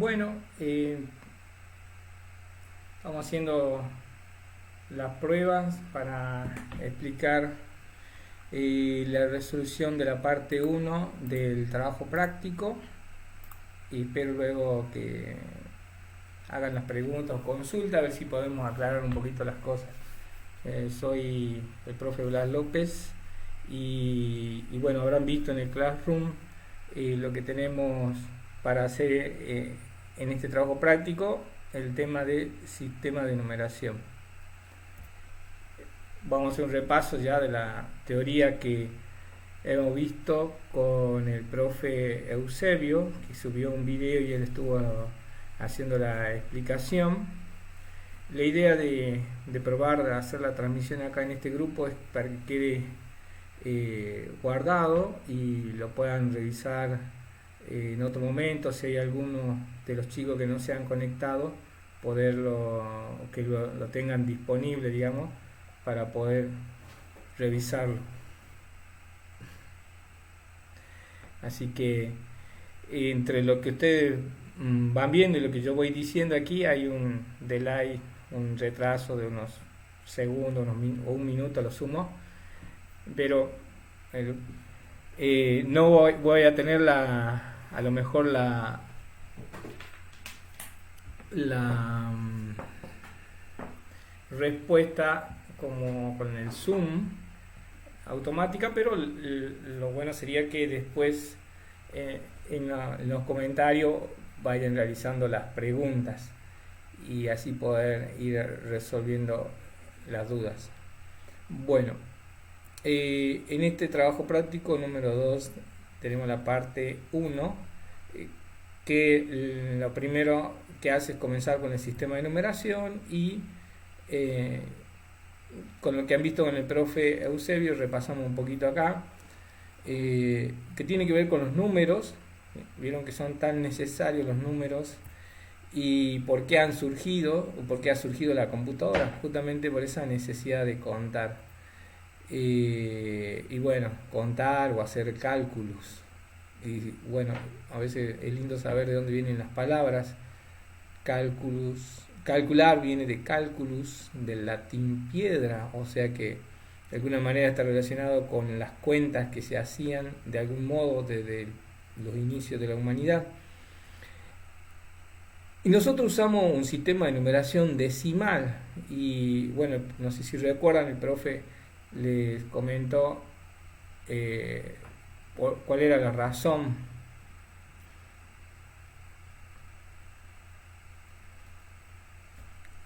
Bueno, estamos haciendo las pruebas para explicar la resolución de la parte uno del trabajo práctico y espero luego que hagan las preguntas o consultas a ver si podemos aclarar un poquito las cosas. Soy el profe Blas López y bueno, habrán visto en el Classroom lo que tenemos para hacer en este trabajo práctico, el tema de sistema de numeración. Vamos a hacer un repaso ya de la teoría que hemos visto con el profe Eusebio, que subió un video y él estuvo haciendo la explicación. La idea de probar de hacer la transmisión acá en este grupo es para que quede guardado y lo puedan revisar en otro momento. Si hay alguno de los chicos que no se han conectado, poderlo, que lo tengan disponible, digamos, para poder revisarlo. Así que entre lo que ustedes van viendo y lo que yo voy diciendo aquí hay un delay, un retraso de unos segundos o un minuto a lo sumo, pero no voy a tener a lo mejor la respuesta como con el Zoom automática, pero lo bueno sería que después en los comentarios vayan realizando las preguntas y así poder ir resolviendo las dudas. Bueno, en este trabajo práctico número 2 tenemos la parte 1, que lo primero que hace es comenzar con el sistema de numeración y con lo que han visto con el profe Eusebio, repasamos un poquito acá, que tiene que ver con los números. Vieron que son tan necesarios los números y por qué han surgido, o por qué ha surgido la computadora, justamente por esa necesidad de contar. Y bueno, contar o hacer cálculos. Y bueno, a veces es lindo saber de dónde vienen las palabras. Cálculos, calcular viene de calculus, del latín piedra, o sea que de alguna manera está relacionado con las cuentas que se hacían de algún modo desde los inicios de la humanidad. Y nosotros usamos un sistema de numeración decimal y bueno, no sé si recuerdan, el profe les comentó cuál era la razón.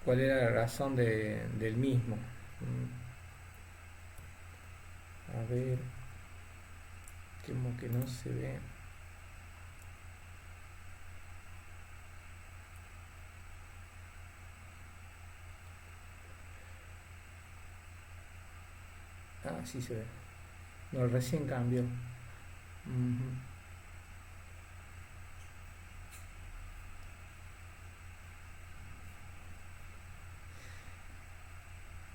¿Cuál era la razón del mismo? A ver, como que no se ve. Ah, sí se ve. No, recién cambió.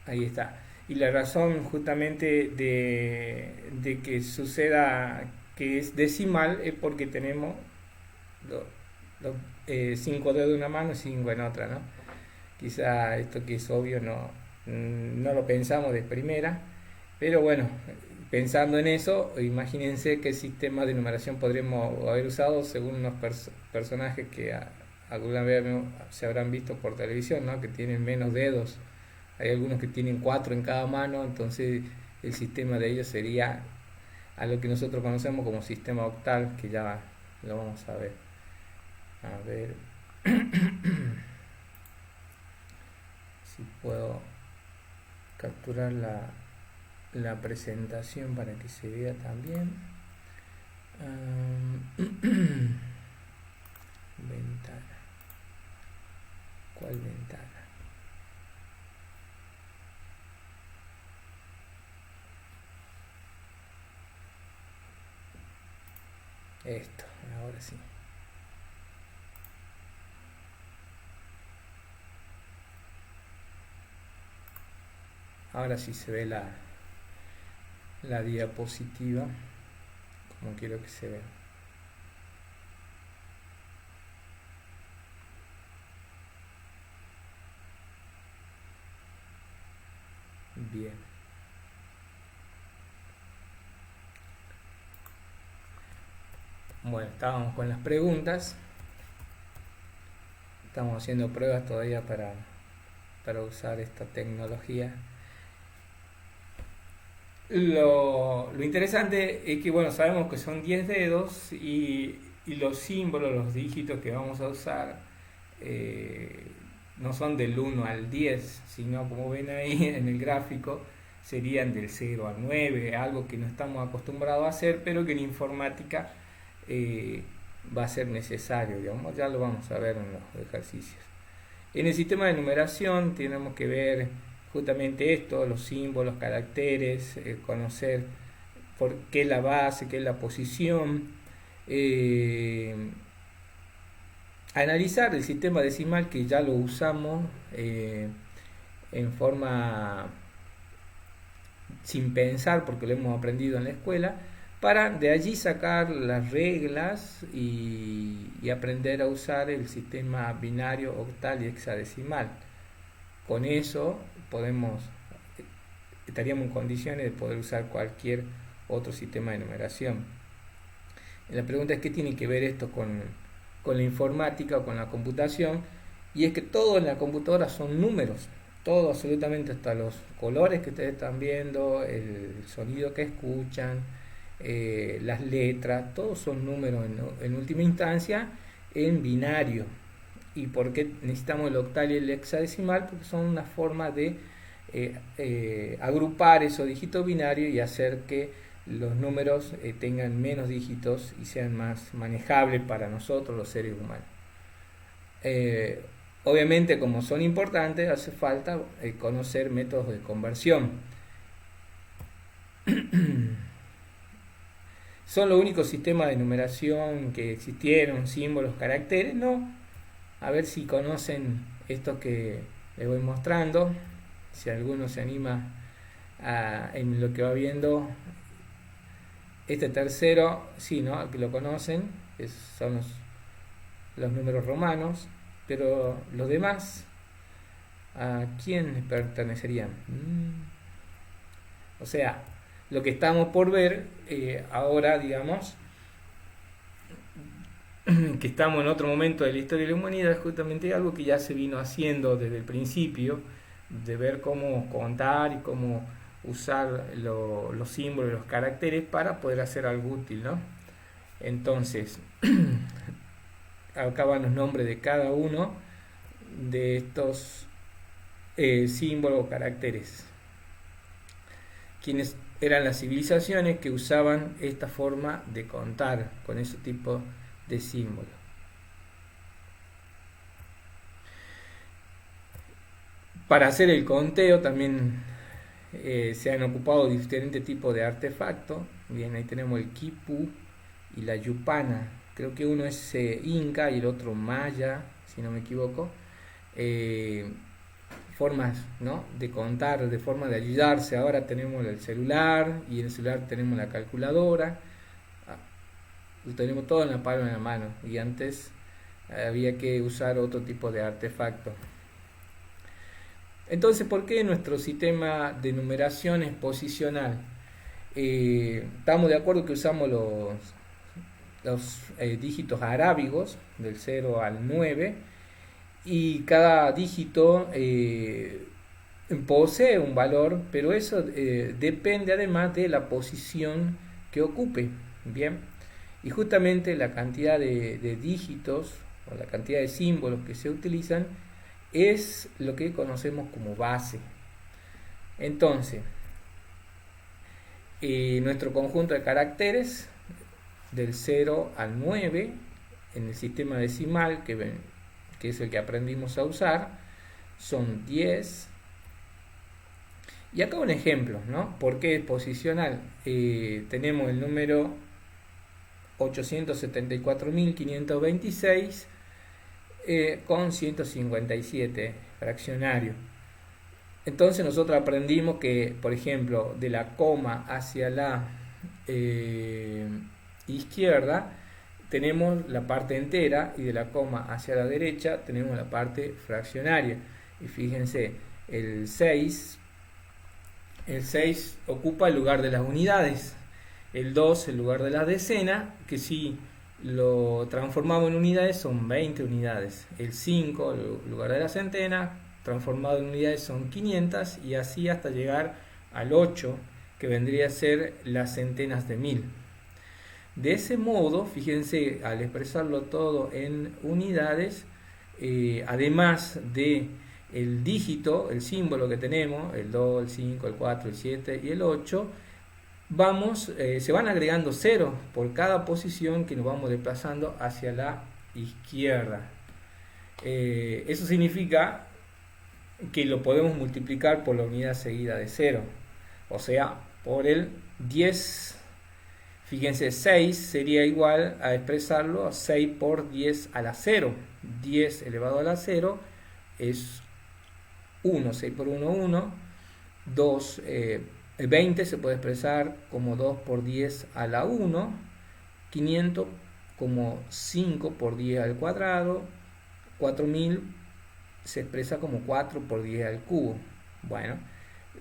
Ahí está. Y la razón justamente de que suceda que es decimal es porque tenemos los 5 dedos en una mano y 5 en otra, ¿no? Quizá esto que es obvio no lo pensamos de primera, pero bueno, pensando en eso, imagínense qué sistema de numeración podríamos haber usado según unos personajes que alguna vez se habrán visto por televisión, ¿no? Que tienen menos dedos. Hay algunos que tienen 4 en cada mano, entonces el sistema de ellos sería a lo que nosotros conocemos como sistema octal, que ya lo vamos a ver. A ver si puedo capturar la presentación para que se vea también. Ventana. ¿Cuál ventana? Esto, ahora sí. Ahora sí se ve la diapositiva como quiero que se vea. Bien. Bueno, estábamos con las preguntas. Estamos haciendo pruebas todavía para usar esta tecnología. Lo interesante es que, bueno, sabemos que son 10 dedos y los símbolos, los dígitos que vamos a usar, eh, no son del 1 al 10, sino como ven ahí en el gráfico, serían del 0 al 9, algo que no estamos acostumbrados a hacer, pero que en informática eh, va a ser necesario, digamos, ya lo vamos a ver en los ejercicios. En el sistema de numeración tenemos que ver justamente esto, los símbolos, caracteres, conocer por qué es la base, qué es la posición, analizar el sistema decimal que ya lo usamos en forma sin pensar porque lo hemos aprendido en la escuela, para de allí sacar las reglas y aprender a usar el sistema binario, octal y hexadecimal. Con eso estaríamos en condiciones de poder usar cualquier otro sistema de numeración. La pregunta es qué tiene que ver esto con la informática o con la computación, y es que todo en la computadora son números, todo absolutamente, hasta los colores que ustedes están viendo, el sonido que escuchan, las letras, todos son números en última instancia en binario. ¿Y por qué necesitamos el octal y el hexadecimal? Porque son una forma de agrupar esos dígitos binarios y hacer que los números tengan menos dígitos y sean más manejables para nosotros los seres humanos. Obviamente, como son importantes, hace falta conocer métodos de conversión. ¿Son los únicos sistemas de numeración que existieron, símbolos, caracteres? No. A ver si conocen esto que les voy mostrando. Si alguno se anima en lo que va viendo. Este tercero, sí, ¿no? Que lo conocen, que son los números romanos. Pero los demás, ¿a quién pertenecerían? O sea, lo que estamos por ver ahora, digamos, que estamos en otro momento de la historia de la humanidad, es justamente algo que ya se vino haciendo desde el principio, de ver cómo contar y cómo usar los símbolos y los caracteres para poder hacer algo útil, ¿no? Entonces, acá van los nombres de cada uno de estos símbolos o caracteres. Quienes eran las civilizaciones que usaban esta forma de contar con ese tipo de símbolos. Para hacer el conteo también se han ocupado diferentes tipos de artefactos. Bien, ahí tenemos el quipu y la yupana. Creo que uno es inca y el otro maya, si no me equivoco. Formas, ¿no?, de contar, de forma de ayudarse. Ahora tenemos el celular y en el celular tenemos la calculadora. Lo tenemos todo en la palma de la mano y antes había que usar otro tipo de artefacto. Entonces, ¿por qué nuestro sistema de numeración es posicional? Estamos de acuerdo que usamos los dígitos arábigos del 0 al 9 y cada dígito posee un valor, pero eso depende además de la posición que ocupe. Bien, y justamente la cantidad de dígitos o la cantidad de símbolos que se utilizan es lo que conocemos como base. Entonces, nuestro conjunto de caracteres del 0 al 9 en el sistema decimal, que es el que aprendimos a usar, son 10. Y acá un ejemplo, ¿no? ¿Por qué es posicional? Tenemos el número 874.526 con 157 fraccionario. Entonces nosotros aprendimos que, por ejemplo, de la coma hacia la izquierda tenemos la parte entera y de la coma hacia la derecha tenemos la parte fraccionaria. Y fíjense, el 6 El 6 ocupa el lugar de las unidades. El 2 el lugar de las decenas, que si lo transformamos en unidades son 20 unidades. El 5 el lugar de las centenas, transformado en unidades son 500, y así hasta llegar al 8, que vendría a ser las centenas de mil. De ese modo, fíjense, al expresarlo todo en unidades, además de el dígito, el símbolo que tenemos, el 2, el 5, el 4, el 7 y el 8, se van agregando ceros por cada posición que nos vamos desplazando hacia la izquierda. Eso significa que lo podemos multiplicar por la unidad seguida de 0, o sea, por el 10. Fíjense, 6 sería igual a expresarlo a 6 por 10 a la 0. 10 elevado a la 0 es 1, 6 por 1, 1. 2, 20 se puede expresar como 2 por 10 a la 1. 500 como 5 por 10 al cuadrado. 4000 se expresa como 4 por 10 al cubo. Bueno,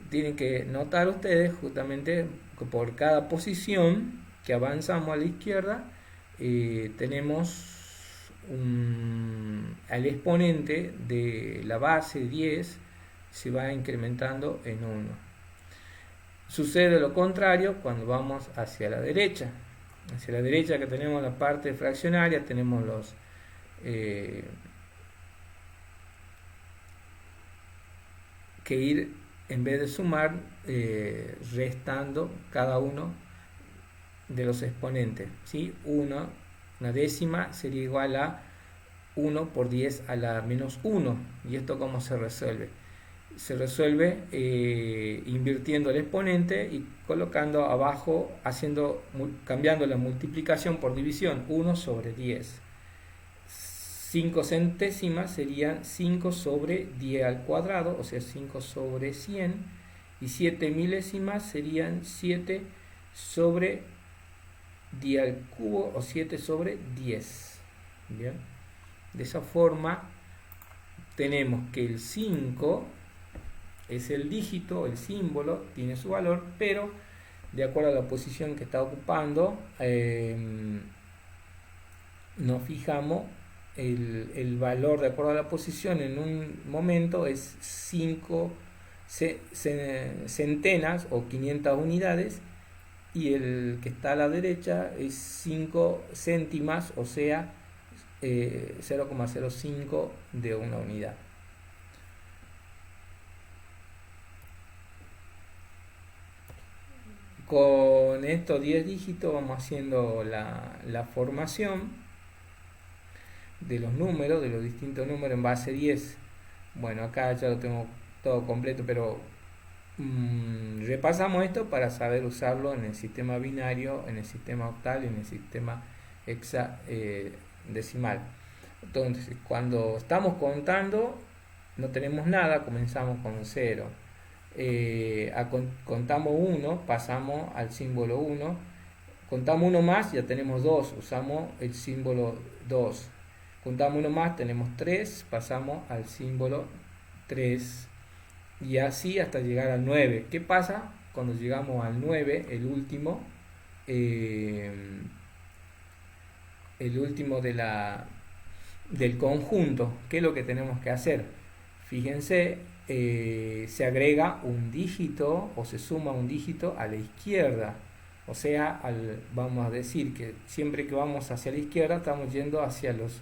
tienen que notar ustedes justamente que por cada posición que avanzamos a la izquierda, tenemos al exponente de la base 10 se va incrementando en 1. Sucede lo contrario cuando vamos hacia la derecha. Hacia la derecha, que tenemos la parte fraccionaria, tenemos los que ir, en vez de sumar, restando cada uno de los exponentes, ¿sí? Una décima sería igual a 1 por 10 a la menos 1. ¿Y esto cómo se resuelve? Se resuelve invirtiendo el exponente y colocando abajo, cambiando la multiplicación por división, 1 sobre 10. 5 centésimas serían 5 sobre 10 al cuadrado, o sea 5 sobre 100, y 7 milésimas serían 7 sobre 10 al cubo, o 7 sobre 10. Bien, de esa forma tenemos que el 5 es el dígito, el símbolo, tiene su valor, pero de acuerdo a la posición que está ocupando, nos fijamos el valor de acuerdo a la posición en un momento es 5 centenas o 500 unidades, y el que está a la derecha es 5 céntimas, o sea 0,05 de una unidad. Con estos 10 dígitos vamos haciendo la formación de los números, de los distintos números en base 10. Bueno, acá ya lo tengo todo completo, pero repasamos esto para saber usarlo en el sistema binario, en el sistema octal y en el sistema hexadecimal. Entonces, cuando estamos contando, no tenemos nada, comenzamos con 0. Contamos 1, pasamos al símbolo 1. Contamos 1 más, ya tenemos 2, usamos el símbolo 2. Contamos 1 más, tenemos 3, pasamos al símbolo 3. Y así hasta llegar al 9. ¿Qué pasa cuando llegamos al 9, el último del conjunto? ¿Qué es lo que tenemos que hacer? Fíjense, se agrega un dígito o se suma un dígito a la izquierda. O sea, vamos a decir que siempre que vamos hacia la izquierda estamos yendo hacia los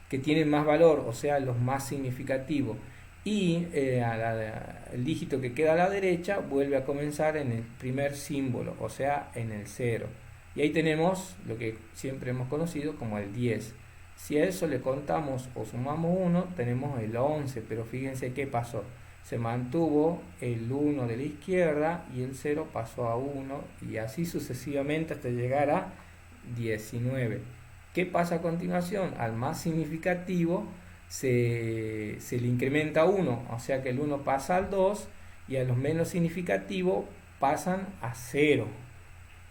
que tienen más valor, o sea, los más significativos. Y el dígito que queda a la derecha vuelve a comenzar en el primer símbolo, o sea, en el 0. Y ahí tenemos lo que siempre hemos conocido como el 10. Si a eso le contamos o sumamos 1, tenemos el 11, pero fíjense qué pasó. Se mantuvo el 1 de la izquierda y el 0 pasó a 1, y así sucesivamente hasta llegar a 19. ¿Qué pasa a continuación? Al más significativo se le incrementa 1, o sea que el 1 pasa al 2, y a los menos significativos pasan a 0.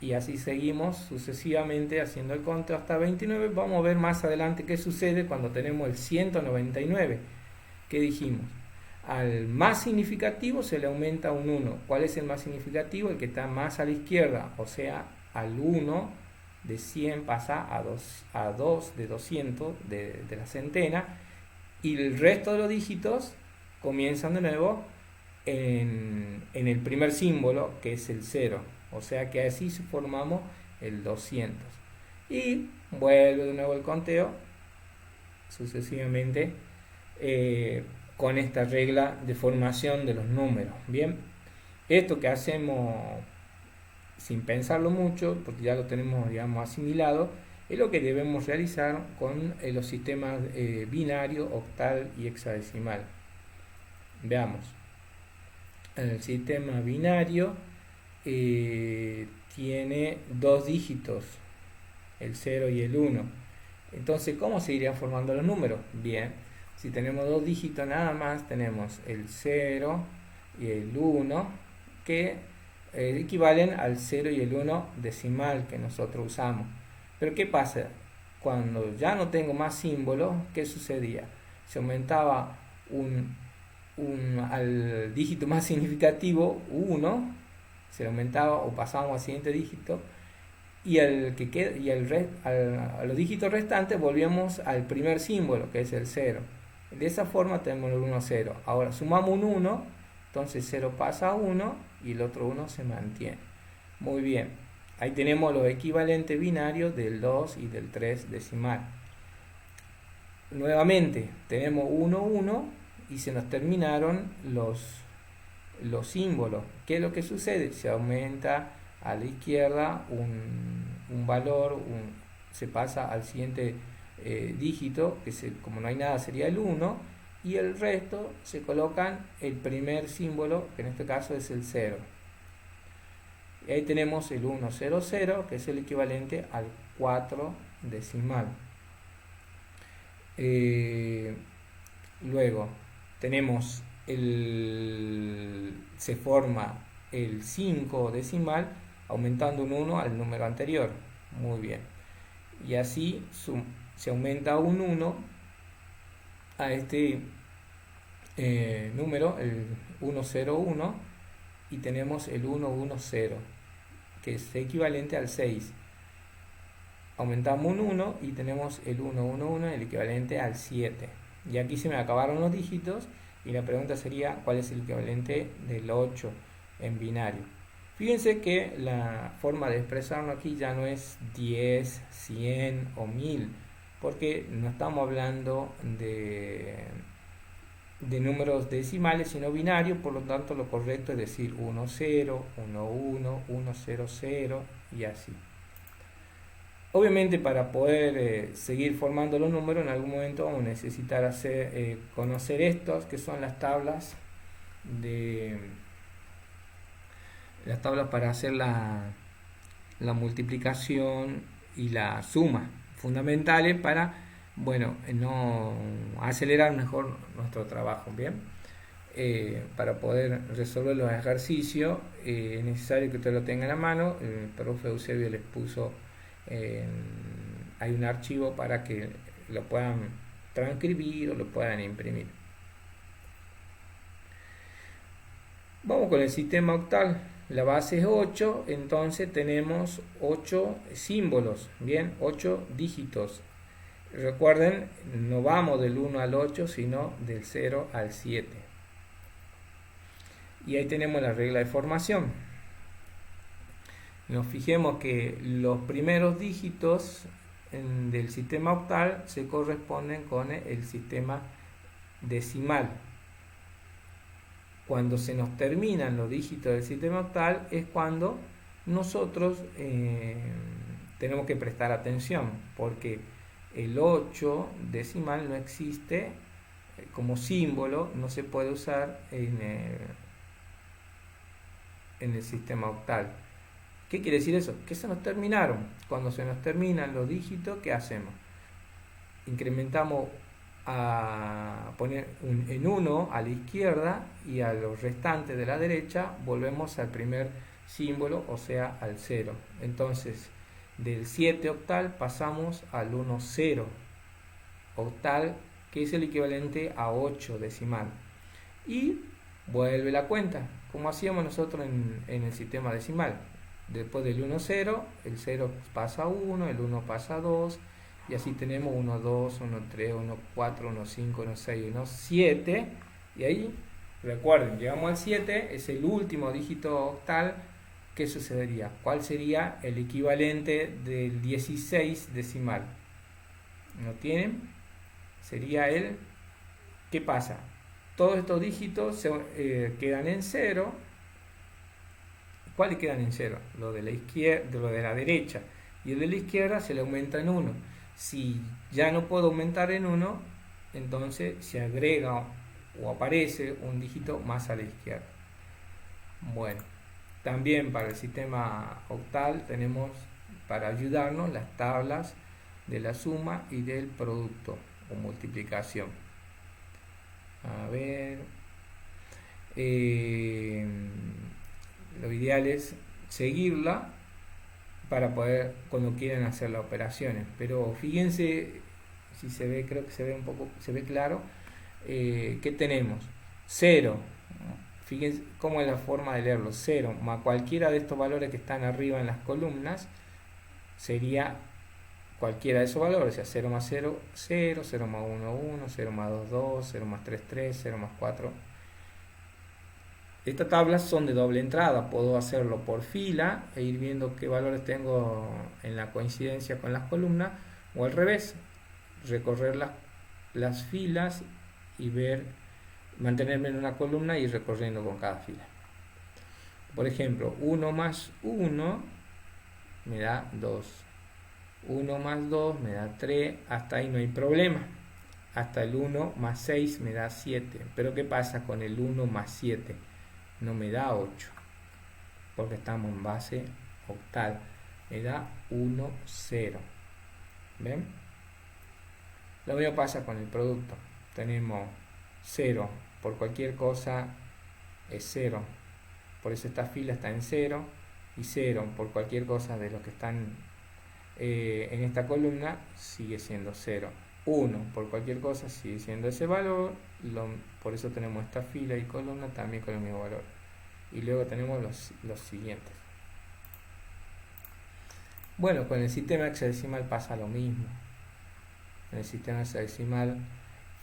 Y así seguimos sucesivamente haciendo el conteo hasta 29. Vamos a ver más adelante qué sucede cuando tenemos el 199. ¿Qué dijimos? Al más significativo se le aumenta un 1. ¿Cuál es el más significativo? El que está más a la izquierda, o sea, al 1 de 100 pasa a 2 de 200 de la centena, y el resto de los dígitos comienzan de nuevo en el primer símbolo, que es el 0. O sea que así formamos el 200. Y vuelve de nuevo el conteo sucesivamente, con esta regla de formación de los números. Bien, esto que hacemos sin pensarlo mucho, porque ya lo tenemos, digamos, asimilado, es lo que debemos realizar con los sistemas binario, octal y hexadecimal. Veamos. El sistema binario tiene dos dígitos, el 0 y el 1. Entonces, ¿cómo se irían formando los números? Bien, si tenemos dos dígitos nada más, tenemos el 0 y el 1, que equivalen al 0 y el 1 decimal que nosotros usamos. Pero ¿qué pasa? Cuando ya no tengo más símbolos, ¿qué sucedía? Se aumentaba al dígito más significativo, 1, se le aumentaba o pasábamos al siguiente dígito, y a los dígitos restantes volvíamos al primer símbolo, que es el 0. De esa forma tenemos el 1, 0. Ahora sumamos un 1, entonces 0 pasa a 1 y el otro 1 se mantiene. Muy bien, ahí tenemos los equivalentes binarios del 2 y del 3 decimal. Nuevamente tenemos 1, 1 y se nos terminaron los símbolos. ¿Qué es lo que sucede? Se aumenta a la izquierda un valor, se pasa al siguiente dígito, que como no hay nada sería el 1, y el resto se colocan el primer símbolo, que en este caso es el 0. Y ahí tenemos el 1, 0, 0, que es el equivalente al 4 decimal. Luego tenemos se forma el 5 decimal aumentando un 1 al número anterior. Muy bien. Y así se aumenta un 1 a este número, el 101, y tenemos el 110, que es equivalente al 6. Aumentamos un 1 y tenemos el 111, el equivalente al 7. Y aquí se me acabaron los dígitos y la pregunta sería ¿cuál es el equivalente del 8 en binario? Fíjense que la forma de expresarlo aquí ya no es 10, 100 o 1000, porque no estamos hablando de números decimales, sino binarios. Por lo tanto, lo correcto es decir 1, 0, 1, 1, 1, 0, 0 y así. Obviamente, para poder seguir formando los números, en algún momento vamos a necesitar conocer estos, que son las tablas para hacer la multiplicación y la suma, fundamentales para, no acelerar mejor nuestro trabajo. Bien, para poder resolver los ejercicios es necesario que ustedes lo tengan a mano. El profe Eusebio les puso, hay un archivo para que lo puedan transcribir o lo puedan imprimir. Vamos con el sistema octal. La base es 8, entonces tenemos 8 símbolos, bien, 8 dígitos. Recuerden, no vamos del 1 al 8, sino del 0 al 7. Y ahí tenemos la regla de formación. Nos fijemos que los primeros dígitos del sistema octal se corresponden con el sistema decimal. Cuando se nos terminan los dígitos del sistema octal es cuando nosotros tenemos que prestar atención, porque el 8 decimal no existe como símbolo, no se puede usar en el sistema octal. ¿Qué quiere decir eso? Que se nos terminaron. Cuando se nos terminan los dígitos, ¿qué hacemos? Incrementamos a poner en 1 a la izquierda y a los restantes de la derecha volvemos al primer símbolo, o sea, al 0. Entonces, del 7 octal pasamos al 10 octal, que es el equivalente a 8 decimal. y vuelve la cuenta, como hacíamos nosotros en el sistema decimal. Después del 1, 0, el 0 pasa a 1, el 1 pasa a 2, y así tenemos 1, 2, 1, 3, 1, 4, 1, 5, 1, 6, 1, 7, y ahí, recuerden, llegamos al 7, es el último dígito octal. ¿Qué sucedería? ¿Cuál sería el equivalente del 16 decimal? ¿No tienen? Sería el... ¿Qué pasa? Todos estos dígitos quedan en 0. ¿Cuáles quedan en 0? Lo de la izquierda, lo de la derecha. Y el de la izquierda se le aumenta en 1. Si ya no puedo aumentar en 1, entonces se agrega o aparece un dígito más a la izquierda. Bueno, también para el sistema octal tenemos, para ayudarnos, las tablas de la suma y del producto o multiplicación. A ver, lo ideal es seguirla para poder, cuando quieran hacer las operaciones, pero fíjense si se ve, creo que se ve un poco, se ve claro, que tenemos 0, fíjense cómo es la forma de leerlo, 0 más cualquiera de estos valores que están arriba en las columnas sería cualquiera de esos valores, o sea, 0 más 0, 0, 0 más 1, 1, 0 más 2, 2, 0 más 3, 3, 0 más 4. Estas tablas son de doble entrada, puedo hacerlo por fila e ir viendo qué valores tengo en la coincidencia con las columnas, o al revés, recorrer las filas y ver, mantenerme en una columna y ir recorriendo con cada fila. Por ejemplo, 1 más 1 me da 2. 1 más 2 me da 3, hasta ahí no hay problema. Hasta el 1 más 6 me da 7. Pero ¿qué pasa con el 1 más 7? No me da 8, porque estamos en base octal. Me da 1, 0. ¿Ven? Lo mismo pasa con el producto. Tenemos 0 por cualquier cosa es 0. Por eso esta fila está en 0. Y 0 por cualquier cosa de los que están en esta columna sigue siendo 0. 1 por cualquier cosa sigue siendo ese valor. Por eso tenemos esta fila y columna también con el mismo valor. Y luego tenemos los siguientes. Bueno, con el sistema hexadecimal pasa lo mismo. En el sistema hexadecimal,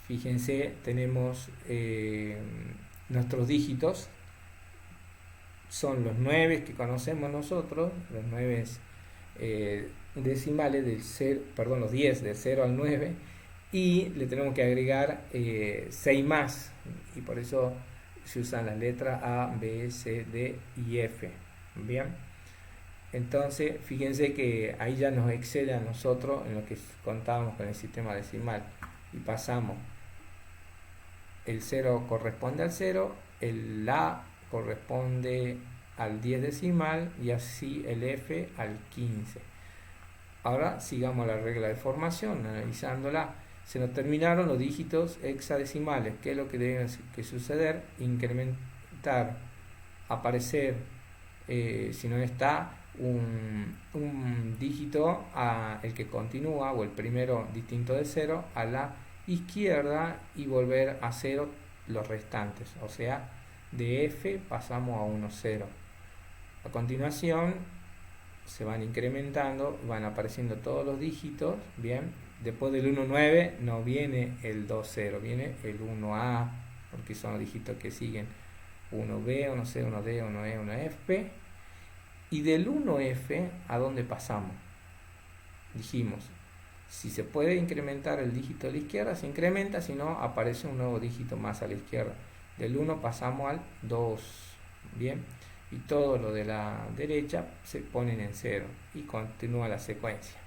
fíjense, tenemos nuestros dígitos. Son los 9 que conocemos nosotros, los 9 decimales del 0, perdón, los 10 del 0 al 9, y le tenemos que agregar 6 más, y por eso se usan las letras A, B, C, D y F. Bien, entonces fíjense que ahí ya nos excede a nosotros en lo que contábamos con el sistema decimal, y pasamos, el 0 corresponde al 0, el A corresponde al 10 decimal y así el F al 15. Ahora sigamos la regla de formación, analizándola. Se nos terminaron los dígitos hexadecimales. ¿Qué es lo que debe suceder? Incrementar, aparecer, si no está, un dígito el que continúa, o el primero distinto de 0, a la izquierda, y volver a 0 los restantes. O sea, de F pasamos a 1, 0. A continuación se van incrementando, van apareciendo todos los dígitos. Bien, después del 1, 9 no viene el 2, 0, viene el 1A, porque son los dígitos que siguen: 1B, 1C, 1D, 1E, 1F. Y del 1F, ¿a dónde pasamos? Dijimos, si se puede incrementar el dígito a la izquierda, se incrementa, si no, aparece un nuevo dígito más a la izquierda. Del 1 pasamos al 2. Bien, y todo lo de la derecha se ponen en 0 y continúa la secuencia.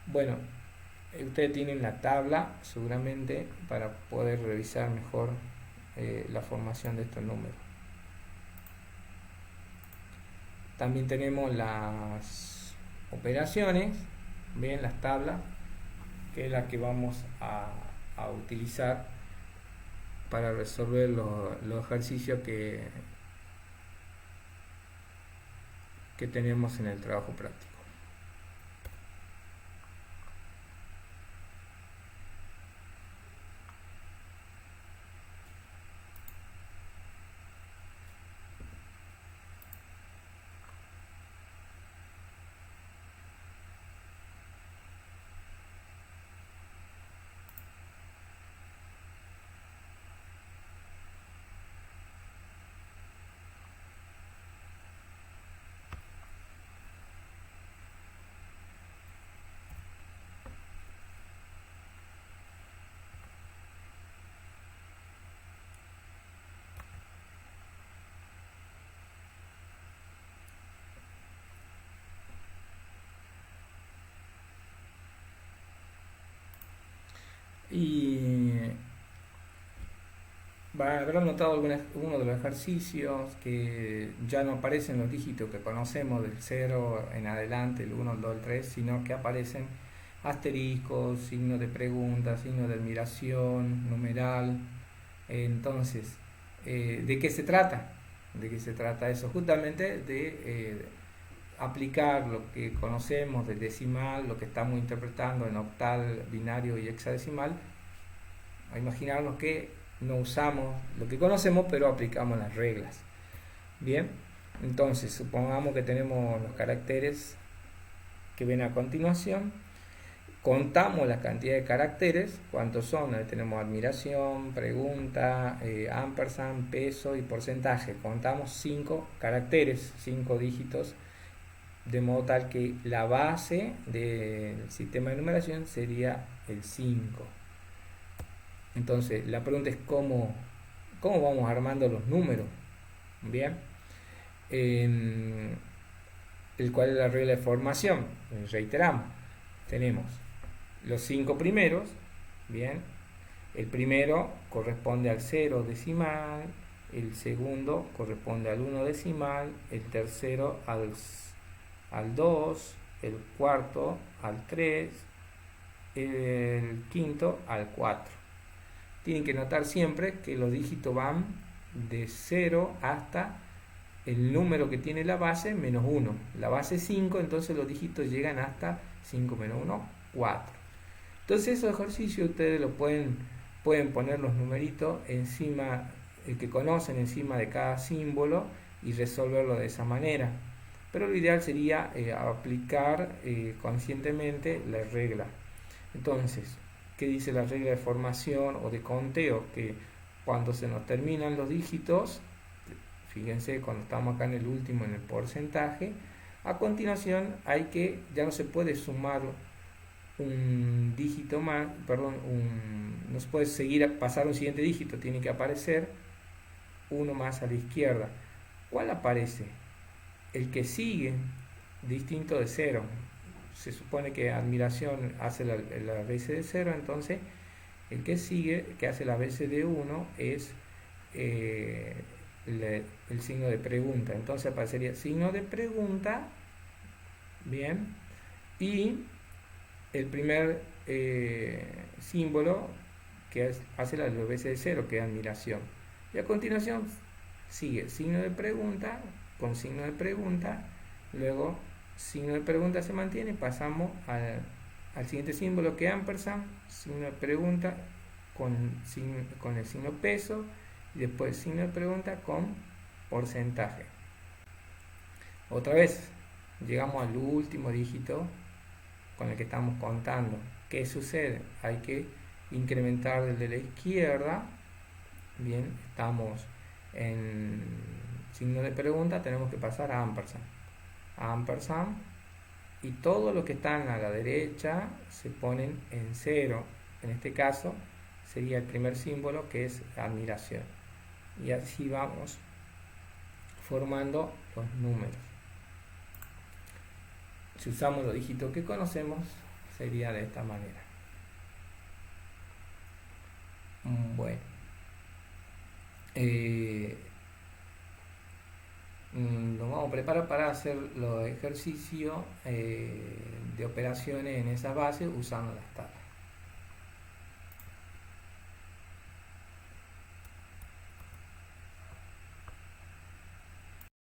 Bueno, ustedes tienen la tabla seguramente para poder revisar mejor la formación de estos números. También tenemos las operaciones, bien, las tablas, que es la que vamos a utilizar para resolver los ejercicios que tenemos en el trabajo práctico. Y habrán notado algunos de los ejercicios que ya no aparecen los dígitos que conocemos del 0 en adelante, el 1, el 2, el 3, sino que aparecen asteriscos, signos de pregunta, signos de admiración, numeral. Entonces, ¿de qué se trata? ¿De qué se trata eso? Justamente de aplicar lo que conocemos del decimal, lo que estamos interpretando en octal, binario y hexadecimal, a imaginarnos que no usamos lo que conocemos, pero aplicamos las reglas. Bien, entonces supongamos que tenemos los caracteres que ven a continuación. Contamos la cantidad de caracteres, cuántos son. Ahí tenemos admiración, pregunta, ampersand, peso y porcentaje. Contamos 5 caracteres, 5 dígitos, de modo tal que la base del sistema de numeración sería el 5. Entonces, la pregunta es cómo vamos armando los números. Bien, ¿cuál es la regla de formación? Reiteramos, tenemos los 5 primeros. Bien, el primero corresponde al 0 decimal, el segundo corresponde al 1 decimal, el tercero al 2, el cuarto al 3, el quinto al 4. Tienen que notar siempre que los dígitos van de 0 hasta el número que tiene la base menos 1. La base es 5, entonces los dígitos llegan hasta 5 menos 1, 4. Entonces esos ejercicios ustedes lo pueden poner los numeritos encima, el que conocen, encima de cada símbolo y resolverlo de esa manera. Pero lo ideal sería aplicar conscientemente la regla. Entonces, ¿qué dice la regla de formación o de conteo? Que cuando se nos terminan los dígitos, fíjense, cuando estamos acá en el último, en el porcentaje, a continuación ya no se puede sumar un dígito más, no se puede seguir a pasar un siguiente dígito, tiene que aparecer uno más a la izquierda. ¿Cuál aparece? El que sigue, distinto de 0. Se supone que admiración hace la base de 0, entonces el que sigue, que hace la base de 1, es el signo de pregunta. Entonces aparecería signo de pregunta, bien, y el primer símbolo que hace la base de 0, que es admiración. Y a continuación sigue signo de pregunta con signo de pregunta, luego signo de pregunta se mantiene, pasamos al siguiente símbolo, que es ampersand, signo de pregunta con el signo peso, y después signo de pregunta con porcentaje. Otra vez llegamos al último dígito con el que estamos contando. ¿Qué sucede? Hay que incrementar desde la izquierda. Bien, estamos en signo de pregunta, tenemos que pasar a ampersand, y todos los que están a la derecha se ponen en 0. En este caso sería el primer símbolo, que es admiración, y así vamos formando los números. Si usamos los dígitos que conocemos, sería de esta manera. Bueno, nos vamos a preparar para hacer los ejercicios de operaciones en esa base usando las tablas.